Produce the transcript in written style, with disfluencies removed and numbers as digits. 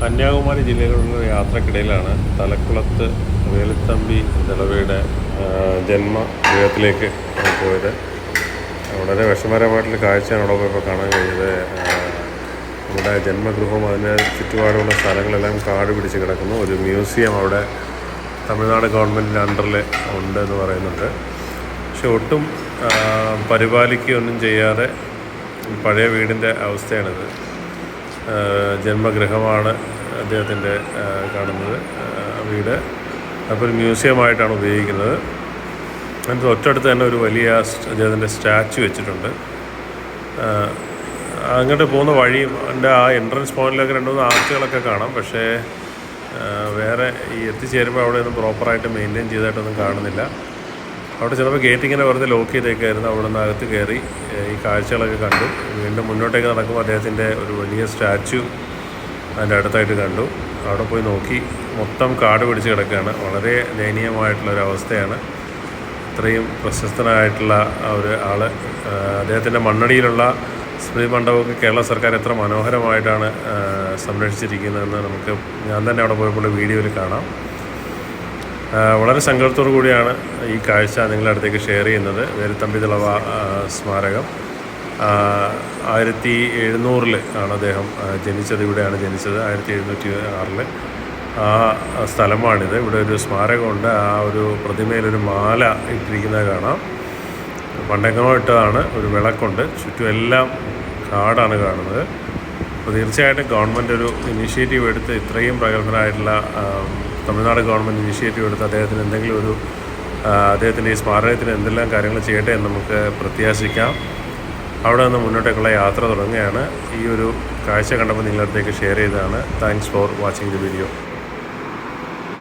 കന്യാകുമാരി ജില്ലയിലുള്ള യാത്രക്കിടയിലാണ് തലക്കുളത്ത് വേലുത്തമ്പി ദളവയുടെ ജന്മഗൃഹത്തിലേക്ക് പോയത്. വളരെ വിഷമകരമായിട്ടുള്ള കാഴ്ചയാണ് അവിടെ പോയപ്പോൾ കാണാൻ കഴിഞ്ഞത്. നമ്മുടെ ജന്മഗൃഹവും അതിന് ചുറ്റുപാടുമുള്ള സ്ഥലങ്ങളെല്ലാം കാട് പിടിച്ച് കിടക്കുന്നു. ഒരു മ്യൂസിയം അവിടെ തമിഴ്നാട് ഗവൺമെൻറ്റിൻ്റെ അണ്ടറിൽ ഉണ്ട് എന്ന് പറയുന്നുണ്ട്. പക്ഷെ ഒട്ടും പരിപാലിക്കുകയൊന്നും ചെയ്യാതെ പഴയ വീടിൻ്റെ അവസ്ഥയാണിത്. ജന്മഗൃഹമാണ് അദ്ദേഹത്തിൻ്റെ കാണുന്നത് വീട്. അപ്പോൾ ഒരു മ്യൂസിയമായിട്ടാണ് ഉപയോഗിക്കുന്നത്. അതിൻ്റെ തൊട്ടടുത്ത് തന്നെ ഒരു വലിയ അദ്ദേഹത്തിൻ്റെ സ്റ്റാച്ചു വെച്ചിട്ടുണ്ട്. അങ്ങോട്ട് പോകുന്ന വഴി എൻ്റെ ആ എൻട്രൻസ് പോയിന്റിലൊക്കെ 2-3 ആർച്ചുകളൊക്കെ കാണാം. പക്ഷേ വേറെ ഈ എത്തിച്ചേരുമ്പോൾ അവിടെയൊന്നും പ്രോപ്പറായിട്ട് മെയിൻറ്റെയിൻ ചെയ്തായിട്ടൊന്നും കാണുന്നില്ല. അവിടെ ചിലപ്പോൾ ഗേറ്റ് ഇങ്ങനെ വെറുതെ ലോക്ക് ചെയ്തേക്കായിരുന്നു. അവിടെ നിന്ന് അകത്ത് കയറി ഈ കാഴ്ചകളൊക്കെ കണ്ടു. വീണ്ടും മുന്നോട്ടേക്ക് നടക്കുമ്പോൾ അദ്ദേഹത്തിൻ്റെ ഒരു വലിയ സ്റ്റാച്ചു അതിൻ്റെ അടുത്തായിട്ട് കണ്ടു. അവിടെ പോയി നോക്കി. മൊത്തം കാട് പിടിച്ച് കിടക്കുകയാണ്. വളരെ ദയനീയമായിട്ടുള്ളൊരവസ്ഥയാണ്. ഇത്രയും പ്രശസ്തനായിട്ടുള്ള ഒരു ആൾ, അദ്ദേഹത്തിൻ്റെ മണ്ണടിയിലുള്ള സ്മൃതി മണ്ഡപമൊക്കെ കേരള സർക്കാർ എത്ര മനോഹരമായിട്ടാണ് സംരക്ഷിച്ചിരിക്കുന്നതെന്ന് നമുക്ക് ഞാൻ തന്നെ അവിടെ പോയപ്പോൾ വീഡിയോയിൽ കാണാം. വളരെ സങ്കടത്തോടു കൂടിയാണ് ഈ കാഴ്ച നിങ്ങളുടെ അടുത്തേക്ക് ഷെയർ ചെയ്യുന്നത്. വേലുത്തമ്പി ദളവ സ്മാരകം 1700 ആണ് അദ്ദേഹം ജനിച്ചത്. ഇവിടെയാണ് ജനിച്ചത് 1706. ആ സ്ഥലമാണിത്. ഇവിടെ ഒരു സ്മാരകമുണ്ട്. ആ ഒരു പ്രതിമയിലൊരു മാല ഇട്ടിരിക്കുന്നത് കാണാം. പണ്ടെങ്ങനോ ഇട്ടതാണ്. ഒരു വിളക്കുണ്ട്. ചുറ്റും എല്ലാം കാടാണ് കാണുന്നത്. അപ്പോൾ തീർച്ചയായിട്ടും ഗവൺമെൻറ് ഒരു ഇനീഷ്യേറ്റീവ് എടുത്ത് ഇത്രയും പ്രഗത്ഭനായിട്ടുള്ള തമിഴ്നാട് ഗവൺമെൻറ് ഇനീഷ്യേറ്റീവ് എടുത്ത് അദ്ദേഹത്തിന് എന്തെങ്കിലും ഒരു അദ്ദേഹത്തിൻ്റെ ഈ സ്മാരകത്തിന് എന്തെല്ലാം കാര്യങ്ങൾ ചെയ്യട്ടെ എന്ന് നമുക്ക് പ്രത്യാശിക്കാം. അവിടെ നിന്ന് മുന്നോട്ടേക്കുള്ള യാത്ര തുടങ്ങുകയാണ്. ഈ ഒരു കാഴ്ച കണ്ടപ്പോൾ നിങ്ങളുടെ അടുത്തേക്ക് ഷെയർ ചെയ്തതാണ്. Thanks for watching the video.